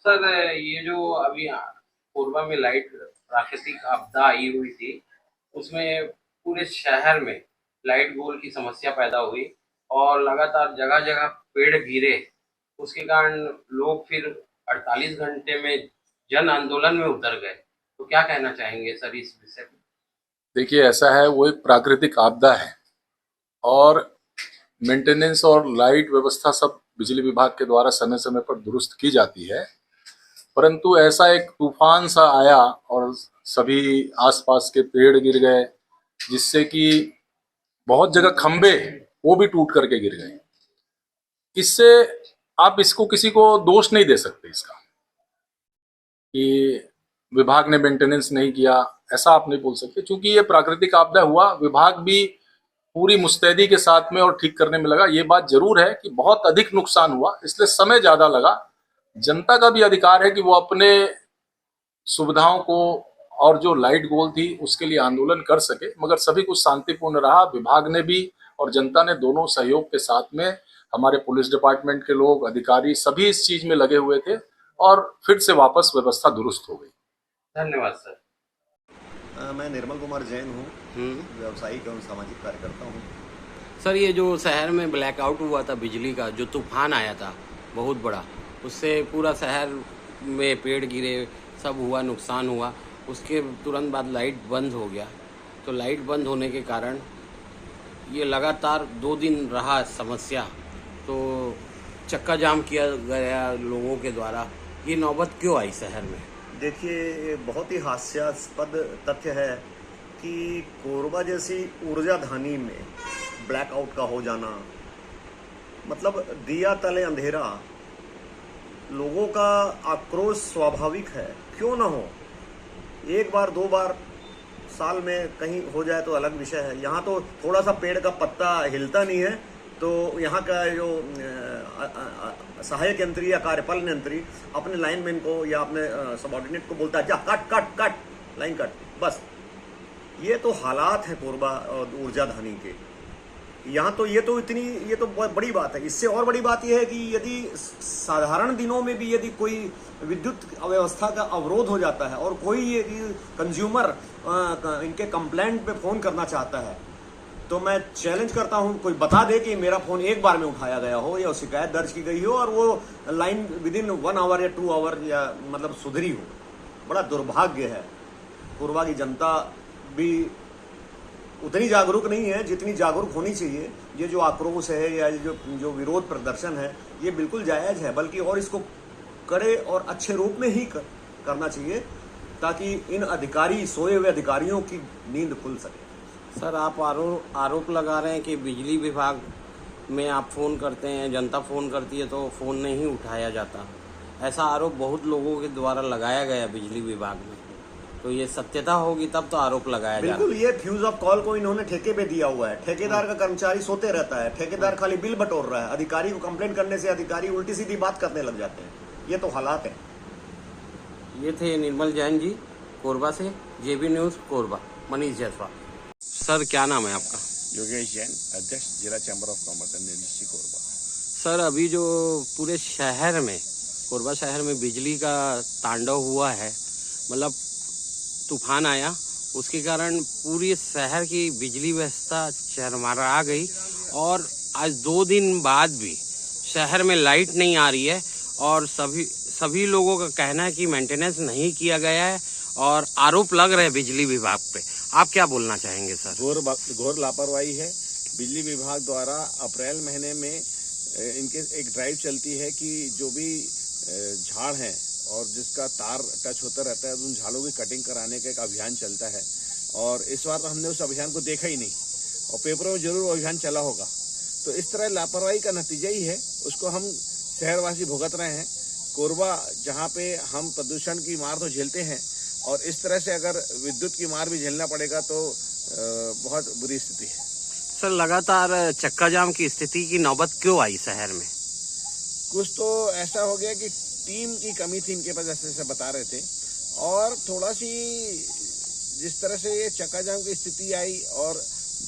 Sir, ये जो अभी कोरबा में लाइट प्राकृतिक आपदा आई हुई थी, उसमें पूरे शहर में लाइट गोल की समस्या पैदा हुई और लगातार जगह-जगह पेड़ गिरे। उसके कारण लोग फिर 48 घंटे में जन आंदोलन में उतर गए। तो क्या कहना चाहेंगे सर इस विषय में? देखिए, ऐसा है, वो एक प्राकृतिक आपदा है और मेंटेनेंस और लाइट व्यवस्था सब बिजली विभाग के द्वारा समय समय पर दुरुस्त की जाती है। परंतु ऐसा एक तूफान सा आया और सभी आसपास के पेड़ गिर गए, जिससे कि बहुत जगह खंबे वो भी टूट करके गिर गए। इससे आप इसको किसी को दोष नहीं दे सकते इसका कि विभाग ने मेंटेनेंस नहीं किया, ऐसा आप नहीं बोल सकते, क्योंकि ये प्राकृतिक आपदा हुआ। विभाग भी पूरी मुस्तैदी के साथ में और ठीक करने में लगा। ये बात जरूर है कि बहुत अधिक नुकसान हुआ, इसलिए समय ज्यादा लगा। जनता का भी अधिकार है कि वो अपने सुविधाओं को और जो लाइट गोल थी उसके लिए आंदोलन कर सके, मगर सभी कुछ शांतिपूर्ण रहा। विभाग ने भी और जनता ने दोनों सहयोग के साथ में, हमारे पुलिस डिपार्टमेंट के लोग, अधिकारी सभी इस चीज में लगे हुए थे और फिर से वापस व्यवस्था दुरुस्त हो गई। धन्यवाद सर। मैं निर्मल कुमार जैन हूँ। व्यावसायिक एवं सामाजिक कार्यकर्ता हूँ। सर, ये जो शहर में ब्लैकआउट हुआ था बिजली का, जो तूफान आया था बहुत बड़ा, उससे पूरा शहर में पेड़ गिरे, सब हुआ, नुकसान हुआ। उसके तुरंत बाद लाइट बंद हो गया। तो लाइट बंद होने के कारण ये लगातार 2 दिन रहा समस्या। तो चक्का जाम किया गया लोगों के द्वारा। ये नौबत क्यों आई शहर में? देखिए, बहुत ही हास्यास्पद तथ्य है कि कोरबा जैसी ऊर्जा धानी में ब्लैकआउट का हो जाना, मतलब दिया तले अंधेरा। लोगों का आक्रोश स्वाभाविक है, क्यों ना हो। एक बार 2 बार साल में कहीं हो जाए तो अलग विषय है। यहाँ तो थोड़ा सा पेड़ का पत्ता हिलता नहीं है तो यहाँ का जो सहायक यंत्री या कार्यपालन यंत्री अपने लाइनमैन को या अपने सबऑर्डिनेट को बोलता है, जा cut cut cut line cut, बस। ये तो हालात है कोरबा और ऊर्जा धानी के। यहाँ तो ये तो बहुत बड़ी बात है। इससे और बड़ी बात यह है कि यदि साधारण दिनों में भी यदि कोई विद्युत व्यवस्था का अवरोध हो जाता है और कोई यदि कंज्यूमर इनके कंप्लेंट पे फोन करना चाहता है, तो मैं चैलेंज करता हूं, कोई बता दे कि मेरा फोन एक बार में उठाया गया हो या शिकायत दर्ज की गई हो और वो लाइन विदिन 1 आवर या 2 आवर या मतलब सुधरी हो। बड़ा दुर्भाग्य है। कोरबा की जनता भी उतनी जागरूक नहीं है जितनी जागरूक होनी चाहिए। ये जो आक्रोश है या जो विरोध प्रदर्शन है, ये बिल्कुल जायज है, बल्कि और इसको कड़े और अच्छे रूप में ही करना चाहिए, ताकि इन सोए हुए अधिकारियों की नींद खुल सके। सर, आप आरोप लगा रहे हैं कि बिजली विभाग में आप फ़ोन करते हैं, जनता फ़ोन करती है तो फ़ोन नहीं उठाया जाता। ऐसा आरोप बहुत लोगों के द्वारा लगाया गया बिजली विभाग में। तो ये सत्यता होगी तब तो आरोप लगाया जाए। बिल्कुल, ये फ्यूज ऑफ कॉल को इन्होंने ठेके पे दिया हुआ है। ठेकेदार का कर्मचारी सोते रहता है, ठेकेदार खाली बिल बटोर रहा है। अधिकारी को कंप्लेंट करने से अधिकारी उल्टी सीधी बात करने लग जाते हैं। ये तो हालात है। ये थे निर्मल जैन जी कोरबा से। जेबी न्यूज़ कोरबा, मनीष जायसवाल। सर, क्या नाम है आपका? योगेश जैन, अध्यक्ष जिला chamber of commerce and industry Korba. Sir, अभी जो पूरे शहर में, कोरबा शहर में बिजली का तांडव हुआ है, मतलब तूफान आया, उसके कारण पूरी शहर की बिजली व्यवस्था चरमरा गई और आज 2 दिन बाद भी शहर में लाइट नहीं आ रही है और सभी लोगों का कहना है कि मेंटेनेंस नहीं किया गया है और आरोप लग रहे हैं बिजली विभाग पे। आप क्या बोलना चाहेंगे सर? घोर लापरवाही है। बिजली विभाग द्वारा अप्रैल महीने में इनके एक ड्राइव चलती है कि जो भी झाड़ हैं और जिसका तार टच होता रहता है, उन झाड़ों की कटिंग कराने का एक अभियान चलता है। और इस बार हमने उस अभियान को देखा ही नहीं और पेपरों में जरूर अभियान चला होगा। तो इस तरह लापरवाही का नतीजा ही है, उसको हम शहरवासी भुगत रहे हैं। कोरबा जहाँ पे हम प्रदूषण की मार तो झेलते हैं और इस तरह से अगर विद्युत की मार भी झेलना पड़ेगा तो बहुत बुरी स्थिति है। सर, लगातार चक्का जाम की स्थिति की नौबत क्यों आई शहर में? कुछ तो ऐसा हो गया कि टीम की कमी थी इनके पास, ऐसे बता रहे थे। और थोड़ा सी जिस तरह से ये चक्का जाम की स्थिति आई और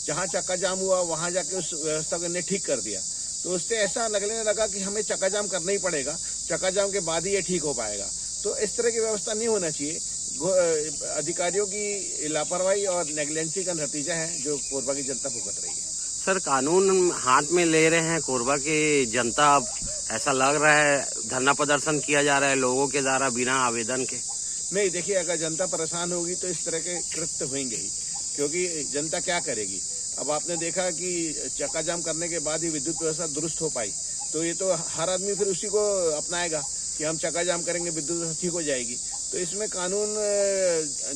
जहां चक्का जाम हुआ वहां जाके उस व्यवस्था को इन्हें ठीक कर दिया। तो उससे ऐसा लगने लगा कि हमें चक्का जाम करना ही पड़ेगा, चक्का जाम के बाद ही ये ठीक हो पाएगा। तो इस तरह की व्यवस्था नहीं होना चाहिए। अधिकारियों की लापरवाही और नेग्लेंसी का नतीजा है जो कोरबा की जनता भुगत रही है। सर, कानून हाथ में ले रहे हैं कोरबा की जनता, अब ऐसा लग रहा है धरना प्रदर्शन किया जा रहा है लोगों के द्वारा बिना आवेदन के। नहीं, देखिए, अगर जनता परेशान होगी तो इस तरह के कृत्य होंगे ही, क्योंकि जनता क्या करेगी। अब आपने देखा कि चक्का जाम करने के बाद ही विद्युत व्यवस्था दुरुस्त हो पाई, तो ये तो हर आदमी फिर उसी को अपनाएगा कि हम चक्का जाम करेंगे, विद्युत व्यवस्था ठीक हो जाएगी। तो इसमें कानून,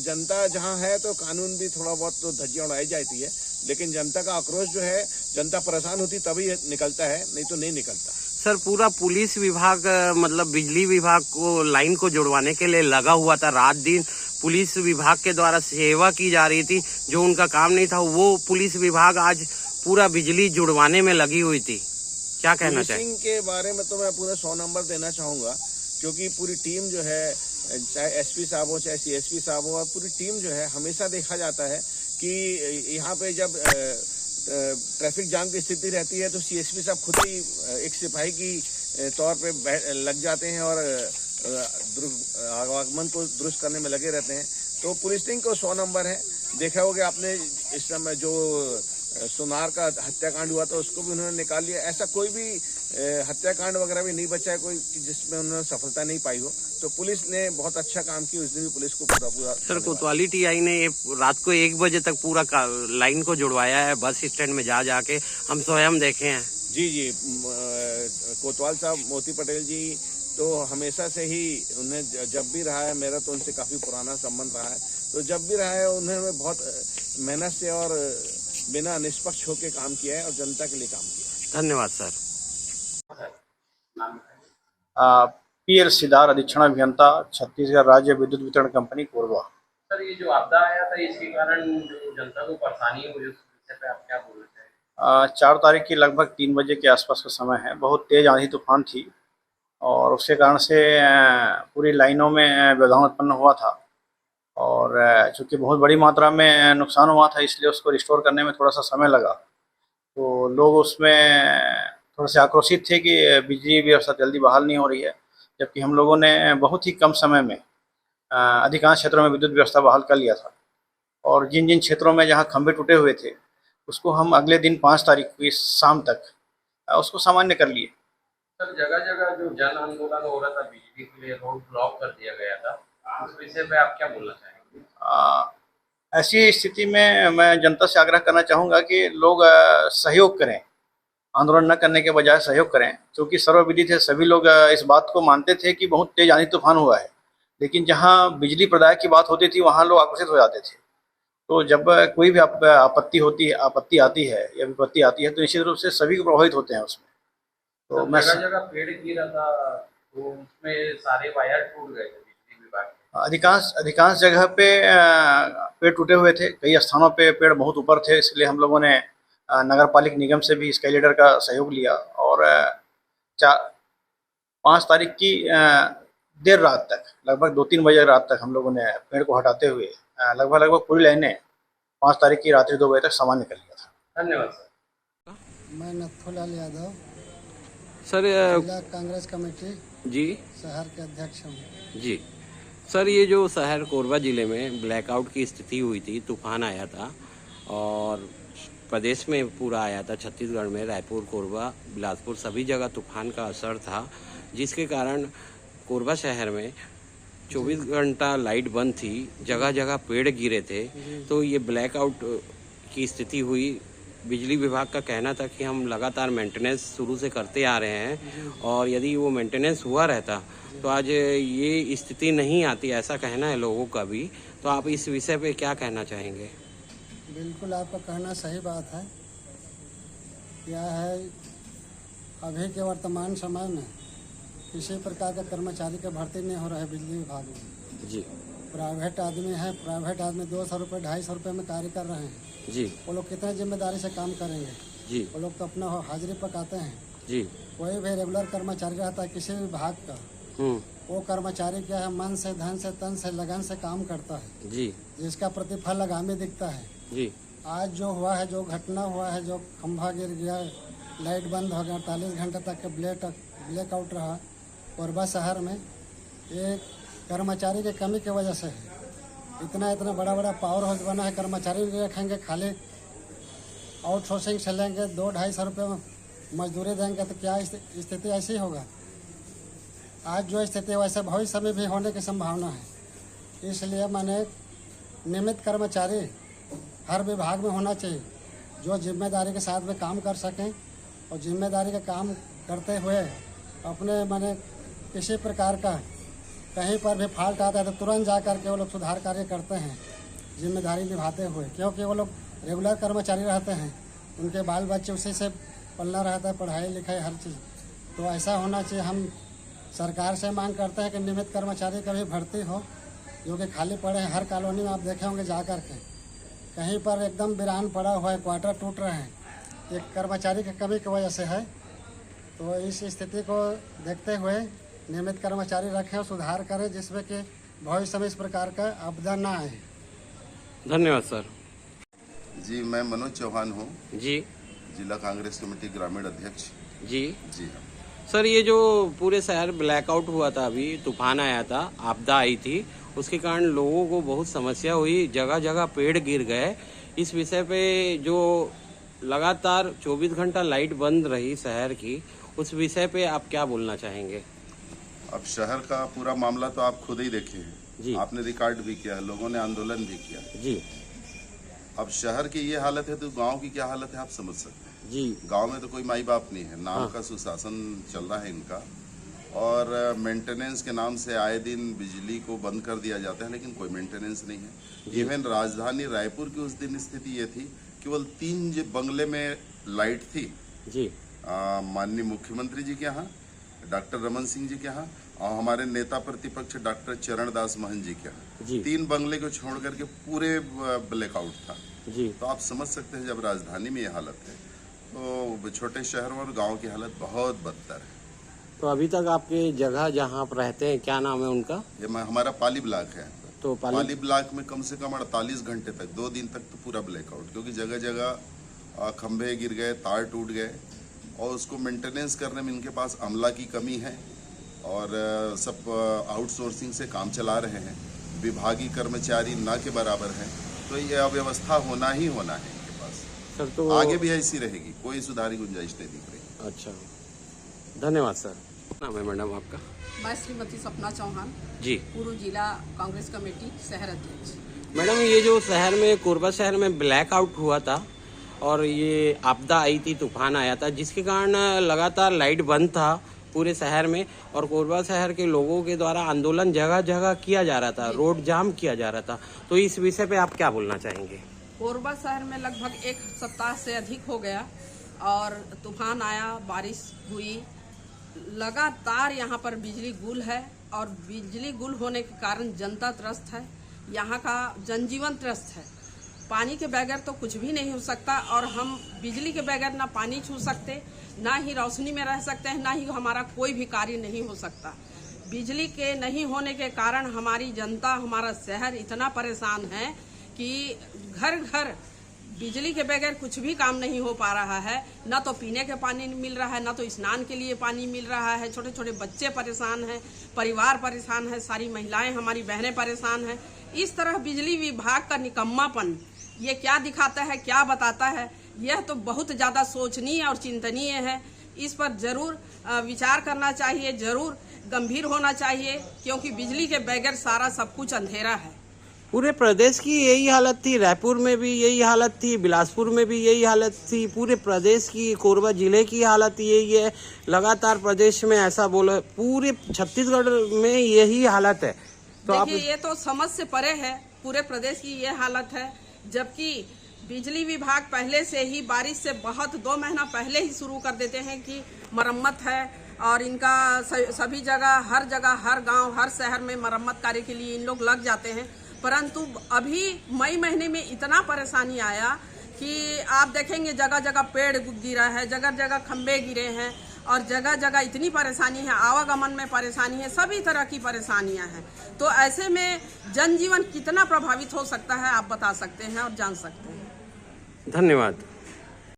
जनता जहां है तो कानून भी थोड़ा बहुत तो धज्जियां उड़ाई जाती है, लेकिन जनता का आक्रोश जो है, जनता परेशान होती तभी निकलता है, नहीं तो नहीं निकलता। सर, पूरा पुलिस विभाग मतलब बिजली विभाग को लाइन को जुड़वाने के लिए लगा हुआ था। रात दिन पुलिस विभाग के द्वारा सेवा की जा रही थी, जो उनका काम नहीं था वो पुलिस विभाग आज पूरा बिजली जुड़वाने में लगी हुई थी। क्या कहना चाहिए के बारे में? तो मैं पूरा 100 नंबर देना चाहूंगा, क्योंकि पूरी टीम जो है, चाहे एसपी साहब हो चाहे सीएसपी साहब हो, पूरी टीम जो है, हमेशा देखा जाता है कि यहाँ पे जब ट्रैफिक जाम की स्थिति रहती है तो सीएसपी साहब खुद ही एक सिपाही की तौर पे लग जाते हैं और आवागमन को दुरुस्त करने में लगे रहते हैं। तो पुलिस टीम को 100 नंबर है। देखा होगा आपने इस समय जो सुनार का हत्याकांड हुआ था उसको भी उन्होंने निकाल लिया। ऐसा कोई भी हत्याकांड वगैरह भी नहीं बचा है कोई जिसमें उन्होंने सफलता नहीं पाई हो। तो पुलिस ने बहुत अच्छा काम किया, उसने भी पुलिस को पूरा सर, कोतवाली टीआई ने रात को 1 बजे तक पूरा लाइन को जुड़वाया है, बस स्टैंड में जाके हम स्वयं देखे हैं। जी, कोतवाल साहब, मोती पटेल जी तो हमेशा से ही, उन्हें जब भी रहा है, मेरा तो उनसे काफी पुराना संबंध रहा है, तो जब भी रहा है उन्होंने बहुत मेहनत से और बिना निष्पक्ष होकर काम किया है और जनता के लिए काम किया है। धन्यवाद सर। पीएल सिदार, अधीक्षण अभियंता, छत्तीसगढ़ राज्य विद्युत वितरण कंपनी कोरबा। सर, ये जो आपदा आया था इसके कारण जो जनता को परेशानी हुई, उस विषय पे आप क्या बोलना चाहेंगे? 4 तारीख की लगभग 3 बजे के आसपास का समय है। बहुत तेज आंधी तूफान थी और उसके कारण से पूरी लाइनों में व्यवधान उत्पन्न हुआ था और चूँकि बहुत बड़ी मात्रा में नुकसान हुआ था इसलिए उसको रिस्टोर करने में थोड़ा सा समय लगा। तो लोग उसमें थोड़े से आक्रोशित थे कि बिजली व्यवस्था जल्दी बहाल नहीं हो रही है, जबकि हम लोगों ने बहुत ही कम समय में अधिकांश क्षेत्रों में विद्युत व्यवस्था बहाल कर लिया था। और जिन जिन क्षेत्रों में जहां खंभे टूटे हुए थे उसको हम अगले दिन 5 तारीख की शाम तक उसको सामान्य कर लिए। सर, जगह जगह जो जन आंदोलन हो रहा था बिजली के लिए, रोड ब्लॉक कर दिया गया था, उस विषय पे आप क्या बोलना चाहेंगे? ऐसी स्थिति में मैं जनता से आग्रह करना चाहूँगा कि लोग सहयोग करें, आंदोलन न करने के बजाय सहयोग करें, क्योंकि सर्वविदित है, सभी लोग इस बात को मानते थे कि बहुत तेज आंधी तूफान हुआ है, लेकिन जहां बिजली प्रदाय की बात होती थी वहां लोग आक्रोशित हो जाते थे। तो जब कोई भी आपत्ति आती है या विपत्ति आती है तो निश्चित रूप से सभी को प्रभावित होते हैं उसमें। तो मैं जगह जगह पेड़ गिरा था तो उसमें सारे वायर टूट गए थे बिजली विभाग के। अधिकांश जगह पे पेड़ टूटे हुए थे, कई स्थानों पे पेड़ बहुत ऊपर थे, इसलिए हम लोगों ने नगर पालिक निगम से भी स्काईलेडर का सहयोग लिया और 5 तारीख की देर रात तक, लगभग 2-3 बजे रात तक हम लोगों ने पेड़ को हटाते हुए लगभग पूरी लाइनें 5 तारीख की रात्रि 2 बजे तक सामान्य कर लिया था। धन्यवाद सर। मैं नथुलाल यादव, सर, जिला कांग्रेस कमेटी जी शहर के अध्यक्ष हूँ। जी सर, ये जो शहर कोरबा जिले में ब्लैकआउट की स्थिति हुई थी, तूफान आया था और प्रदेश में पूरा आया था, छत्तीसगढ़ में रायपुर, कोरबा, बिलासपुर सभी जगह तूफान का असर था, जिसके कारण कोरबा शहर में 24 घंटा लाइट बंद थी, जगह जगह पेड़ गिरे थे, तो ये ब्लैकआउट की स्थिति हुई। बिजली विभाग का कहना था कि हम लगातार मेंटेनेंस शुरू से करते आ रहे हैं और यदि वो मेंटेनेंस हुआ रहता तो आज ये स्थिति नहीं आती, ऐसा कहना है लोगों का भी। तो आप इस विषय पे क्या कहना चाहेंगे? बिल्कुल आपका कहना सही बात है। यह है अभी के वर्तमान समय में किसी प्रकार का कर्मचारी का भर्ती नहीं हो रहा है बिजली विभाग में। जी, प्राइवेट आदमी है, प्राइवेट आदमी 200 रुपये 250 रुपये में कार्य कर रहे हैं जी, वो लोग कितने जिम्मेदारी से काम करेंगे जी, वो लोग तो अपना हाजिरी पकाते हैं जी। कोई भी रेगुलर कर्मचारी रहता है किसी भी विभाग का, वो कर्मचारी क्या है, मन से, धन से, तन से, लगन से काम करता है जी, जिसका प्रतिफल आगामी दिखता है। जी, आज जो हुआ है, जो घटना हुआ है, जो खंभा गिर गया लाइट बंद हो गया, 48 घंटे तक के ब्लैकआउट रहा कोरबा शहर में। ये कर्मचारी की कमी की वजह से है। इतना बड़ा पावर हाउस बना है, कर्मचारी नहीं रखेंगे, खाली आउटसोर्सिंग से लेंगे, 200-250 रुपये में मजदूरी देंगे, तो क्या स्थिति ऐसी होगा। आज जो स्थिति वैसे भविष्य में भी होने की संभावना है। इसलिए मैंने नियमित कर्मचारी हर विभाग में होना चाहिए, जो जिम्मेदारी के साथ में काम कर सकें और जिम्मेदारी का काम करते हुए अपने मैंने किसी प्रकार का कहीं पर भी फॉल्ट आता है तो तुरंत जा कर के वो लोग सुधार कार्य करते हैं जिम्मेदारी निभाते हुए, क्योंकि वो लोग रेगुलर कर्मचारी रहते हैं, उनके बाल बच्चे उसी से पलना रहता है, पढ़ाई लिखाई हर चीज़। तो ऐसा होना चाहिए। हम सरकार से मांग करते हैं कि नियमित कर्मचारी का भी भर्ती हो, जो कि खाली पड़े हैं। हर कॉलोनी में आप देखे होंगे जा कर के कहीं पर एकदम वीरान पड़ा हुआ है, क्वार्टर टूट रहे हैं, एक कर्मचारी की कमी की वजह से है। तो इस स्थिति को देखते हुए नियमित कर्मचारी रखें और सुधार करें, जिसमें कि भविष्य में इस प्रकार का आपदा ना आए। धन्यवाद सर। जी, मैं मनोज चौहान हूँ जी, जिला कांग्रेस कमेटी ग्रामीण अध्यक्ष। जी जी सर, ये जो पूरे शहर ब्लैकआउट हुआ था, अभी तूफान आया था, आपदा आई थी, उसके कारण लोगों को बहुत समस्या हुई, जगह जगह पेड़ गिर गए। इस विषय पे जो लगातार 24 घंटा लाइट बंद रही शहर की, उस विषय पे आप क्या बोलना चाहेंगे? अब शहर का पूरा मामला तो आप खुद ही देखे जी। हैं, आपने रिकॉर्ड भी किया है, लोगों ने आंदोलन भी किया जी अब शहर की ये हालत है तो गांव की क्या हालत है आप समझ सकते हैं। जी, गांव में तो कोई माई बाप नहीं है, नाम का सुशासन चल रहा है इनका, और मेंटेनेंस के नाम से आए दिन बिजली को बंद कर दिया जाता है, लेकिन कोई मेंटेनेंस नहीं है। इवन राजधानी रायपुर की उस दिन स्थिति ये थी, केवल 3 बंगले में लाइट थी जी, माननीय मुख्यमंत्री जी के यहाँ, डॉक्टर रमन सिंह जी के यहाँ और हमारे नेता प्रतिपक्ष डॉक्टर चरणदास महंत जी के यहाँ। 3 बंगले को छोड़ करके पूरे ब्लैकआउट था जी। तो आप समझ सकते हैं जब राजधानी में ये हालत है तो छोटे शहरों और गांव की हालत बहुत बदतर है। तो अभी तक आपके जगह जहाँ आप रहते हैं, क्या नाम है उनका? ये हमारा पाली ब्लॉक है। तो पाली ब्लॉक में कम से कम 48 घंटे तक 2 दिन तक तो पूरा ब्लैकआउट, क्योंकि जगह जगह खंभे गिर गए, तार टूट गए और उसको मेंटेनेंस करने में इनके पास अमला की कमी है और सब आउटसोर्सिंग से काम चला रहे हैं, विभागीय कर्मचारी ना के बराबर हैं, तो ये अव्यवस्था होना ही होना है इनके पास। सर तो आगे भी ऐसी रहेगी, कोई सुधार की गुंजाइश नहीं दिख रही। अच्छा, धन्यवाद सर। नाम है मैडम आपका? मैं श्रीमती सपना चौहान जी, पूर्व जिला कांग्रेस कमेटी शहर अध्यक्ष। मैडम ये जो शहर में, कोरबा शहर में ब्लैकआउट हुआ था और ये आपदा आई थी, तूफान आया था, जिसके कारण लगातार लाइट बंद था पूरे शहर में और कोरबा शहर के लोगों के द्वारा आंदोलन जगह जगह किया जा रहा था, रोड जाम किया जा रहा था, तो इस विषय पे आप क्या बोलना चाहेंगे? कोरबा शहर में लगभग 1 सप्ताह से अधिक हो गया और तूफान आया, बारिश हुई, लगातार यहाँ पर बिजली गुल है और बिजली गुल होने के कारण जनता त्रस्त है, यहाँ का जनजीवन त्रस्त है। पानी के बगैर तो कुछ भी नहीं हो सकता और हम बिजली के बगैर ना पानी छू सकते, ना ही रोशनी में रह सकते हैं, ना ही हमारा कोई भी कार्य नहीं हो सकता। बिजली के नहीं होने के कारण हमारी जनता, हमारा शहर इतना परेशान है कि घर घर बिजली के बगैर कुछ भी काम नहीं हो पा रहा है। ना तो पीने के पानी मिल रहा है, ना तो स्नान के लिए पानी मिल रहा है। छोटे छोटे बच्चे परेशान हैं, परिवार परेशान है, सारी महिलाएं, हमारी बहनें परेशान हैं। इस तरह बिजली विभाग का निकम्मापन ये क्या दिखाता है, क्या बताता है, यह तो बहुत ज़्यादा सोचनीय और चिंतनीय है। इस पर जरूर विचार करना चाहिए, जरूर गंभीर होना चाहिए, क्योंकि बिजली के बगैर सारा सब कुछ अंधेरा है। पूरे प्रदेश की यही हालत थी, रायपुर में भी यही हालत थी, बिलासपुर में भी यही हालत थी, पूरे प्रदेश की, कोरबा जिले की हालत यही है। लगातार प्रदेश में ऐसा बोला, पूरे छत्तीसगढ़ में यही हालत है। तो देखिए, ये तो समझ से परे है, पूरे प्रदेश की ये हालत है, जबकि बिजली विभाग पहले से ही बारिश से बहुत 2 महीना पहले ही शुरू कर देते हैं कि मरम्मत है और इनका सभी जगह, हर गांव, हर शहर में मरम्मत कार्य के लिए इन लोग लग जाते हैं। परंतु अभी मई महीने में इतना परेशानी आया कि आप देखेंगे जगह जगह पेड़ गिरा है, जगह जगह खंभे गिरे हैं और जगह जगह इतनी परेशानी है, आवागमन में परेशानी है, सभी तरह की परेशानियां हैं। तो ऐसे में जनजीवन कितना प्रभावित हो सकता है आप बता सकते हैं और जान सकते हैं। धन्यवाद।